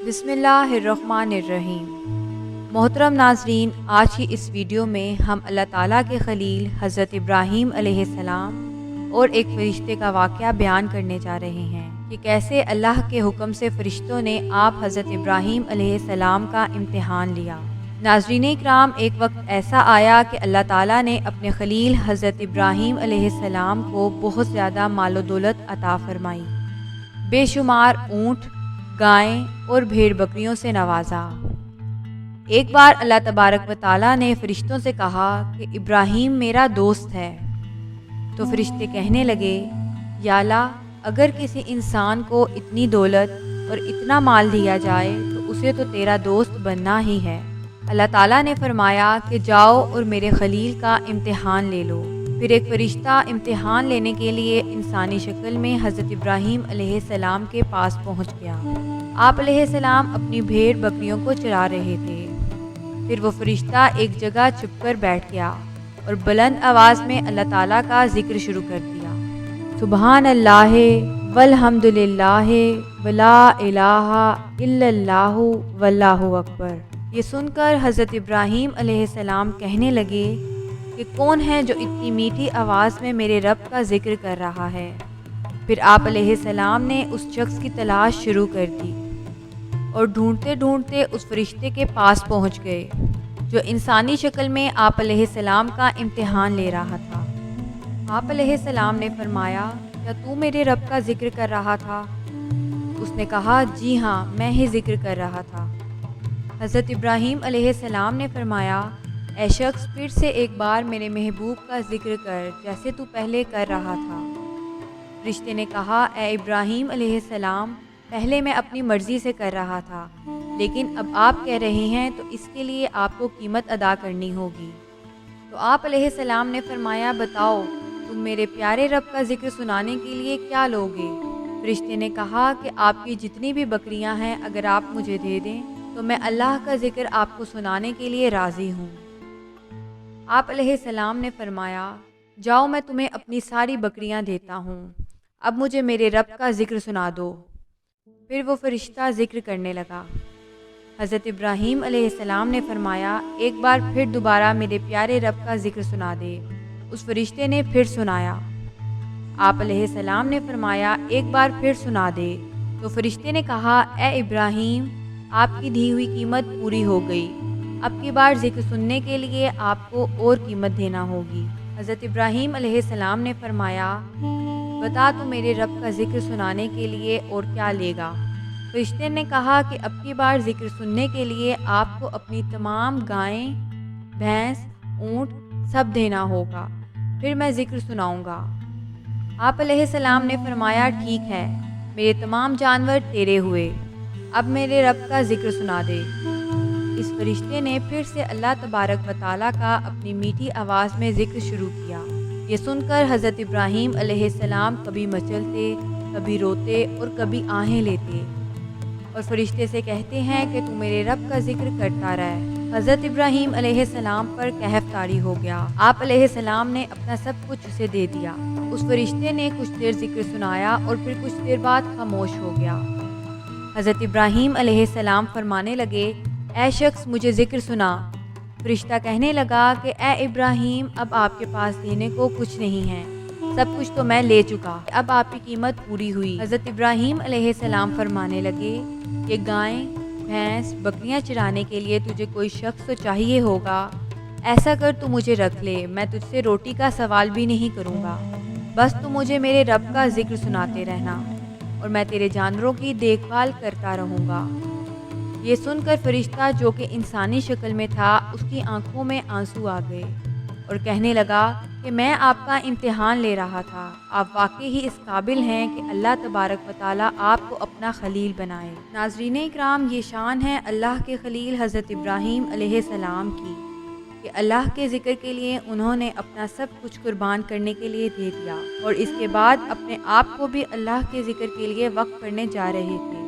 بسم اللہ الرحمن الرحیم۔ محترم ناظرین، آج کی اس ویڈیو میں ہم اللہ تعالیٰ کے خلیل حضرت ابراہیم علیہ السلام اور ایک فرشتے کا واقعہ بیان کرنے جا رہے ہیں کہ کیسے اللہ کے حکم سے فرشتوں نے آپ حضرت ابراہیم علیہ السلام کا امتحان لیا۔ ناظرین اکرام، ایک وقت ایسا آیا کہ اللہ تعالیٰ نے اپنے خلیل حضرت ابراہیم علیہ السلام کو بہت زیادہ مال و دولت عطا فرمائی، بے شمار اونٹ، گائیں اور بھیڑ بکریوں سے نوازا۔ ایک بار اللہ تبارک و تعالیٰ نے فرشتوں سے کہا کہ ابراہیم میرا دوست ہے، تو فرشتے کہنے لگے، یا اللہ، اگر کسی انسان کو اتنی دولت اور اتنا مال دیا جائے تو اسے تو تیرا دوست بننا ہی ہے۔ اللہ تعالیٰ نے فرمایا کہ جاؤ اور میرے خلیل کا امتحان لے لو۔ پھر ایک فرشتہ امتحان لینے کے لیے انسانی شکل میں حضرت ابراہیم علیہ السلام کے پاس پہنچ گیا۔ آپ علیہ السلام اپنی بھیڑ بکریوں کو چرا رہے تھے۔ پھر وہ فرشتہ ایک جگہ چھپ کر بیٹھ گیا اور بلند آواز میں اللہ تعالیٰ کا ذکر شروع کر دیا، سبحان اللہ والحمد للہ ولا الہ الا اللہ واللہ اکبر۔ یہ سن کر حضرت ابراہیم علیہ السلام کہنے لگے کہ کون ہے جو اتنی میٹھی آواز میں میرے رب کا ذکر کر رہا ہے؟ پھر آپ علیہ السلام نے اس شخص کی تلاش شروع کر دی اور ڈھونڈتے ڈھونڈتے اس فرشتے کے پاس پہنچ گئے جو انسانی شکل میں آپ علیہ السلام کا امتحان لے رہا تھا۔ آپ علیہ السلام نے فرمایا، کیا تو میرے رب کا ذکر کر رہا تھا؟ اس نے کہا، جی ہاں، میں ہی ذکر کر رہا تھا۔ حضرت ابراہیم علیہ السلام نے فرمایا، اے شخص، پھر سے ایک بار میرے محبوب کا ذکر کر جیسے تو پہلے کر رہا تھا۔ فرشتے نے کہا، اے ابراہیم علیہ السلام، پہلے میں اپنی مرضی سے کر رہا تھا، لیکن اب آپ کہہ رہے ہیں تو اس کے لیے آپ کو قیمت ادا کرنی ہوگی۔ تو آپ علیہ السلام نے فرمایا، بتاؤ، تم میرے پیارے رب کا ذکر سنانے کے لیے کیا لوگے؟ فرشتے نے کہا کہ آپ کی جتنی بھی بکریاں ہیں اگر آپ مجھے دے دیں تو میں اللہ کا ذکر آپ کو سنانے کے لیے راضی ہوں۔ آپ علیہ السلام نے فرمایا، جاؤ، میں تمہیں اپنی ساری بکریاں دیتا ہوں، اب مجھے میرے رب کا ذکر سنا دو۔ پھر وہ فرشتہ ذکر کرنے لگا۔ حضرت ابراہیم علیہ السلام نے فرمایا، ایک بار پھر دوبارہ میرے پیارے رب کا ذکر سنا دے۔ اس فرشتے نے پھر سنایا۔ آپ علیہ السلام نے فرمایا، ایک بار پھر سنا دے۔ تو فرشتے نے کہا، اے ابراہیم، آپ کی دی ہوئی قیمت پوری ہو گئی، اب کی بار ذکر سننے کے لیے آپ کو اور قیمت دینا ہوگی۔ حضرت ابراہیم علیہ السلام نے فرمایا، بتا تو میرے رب کا ذکر سنانے کے لیے اور کیا لے گا؟ فرشتے نے کہا کہ اب کی بار ذکر سننے کے لیے آپ کو اپنی تمام گائیں، بھینس، اونٹ سب دینا ہوگا، پھر میں ذکر سناؤں گا۔ آپ علیہ السلام نے فرمایا، ٹھیک ہے، میرے تمام جانور تیرے ہوئے، اب میرے رب کا ذکر سنا دے۔ اس فرشتے نے پھر سے اللہ تبارک و تعالیٰ کا اپنی میٹھی آواز میں ذکر شروع کیا۔ یہ سن کر حضرت ابراہیم علیہ السلام کبھی مچلتے، کبھی روتے اور کبھی آہیں لیتے اور فرشتے سے کہتے ہیں کہ تو میرے رب کا ذکر کرتا رہ۔ حضرت ابراہیم علیہ السلام پر کہف طاری ہو گیا۔ آپ علیہ السلام نے اپنا سب کچھ اسے دے دیا۔ اس فرشتے نے کچھ دیر ذکر سنایا اور پھر کچھ دیر بعد خاموش ہو گیا۔ حضرت ابراہیم علیہ السلام فرمانے لگے، اے شخص، مجھے ذکر سنا۔ فرشتہ کہنے لگا کہ اے ابراہیم، اب آپ کے پاس دینے کو کچھ نہیں ہے، سب کچھ تو میں لے چکا، اب آپ کی قیمت پوری ہوئی۔ حضرت ابراہیم علیہ السلام فرمانے لگے کہ گائیں، بھینس، بکریاں چرانے کے لیے تجھے کوئی شخص تو چاہیے ہوگا، ایسا کر تو مجھے رکھ لے، میں تجھ سے روٹی کا سوال بھی نہیں کروں گا، بس تو مجھے میرے رب کا ذکر سناتے رہنا اور میں تیرے جانوروں کی دیکھ بھال کرتا رہوں گا۔ یہ سن کر فرشتہ جو کہ انسانی شکل میں تھا، اس کی آنکھوں میں آنسو آ گئے اور کہنے لگا کہ میں آپ کا امتحان لے رہا تھا، آپ واقعی ہی اس قابل ہیں کہ اللہ تبارک و تعالیٰ آپ کو اپنا خلیل بنائے۔ ناظرین اکرام، یہ شان ہے اللہ کے خلیل حضرت ابراہیم علیہ السلام کی کہ اللہ کے ذکر کے لیے انہوں نے اپنا سب کچھ قربان کرنے کے لیے دے دیا اور اس کے بعد اپنے آپ کو بھی اللہ کے ذکر کے لیے وقف کرنے جا رہے تھے۔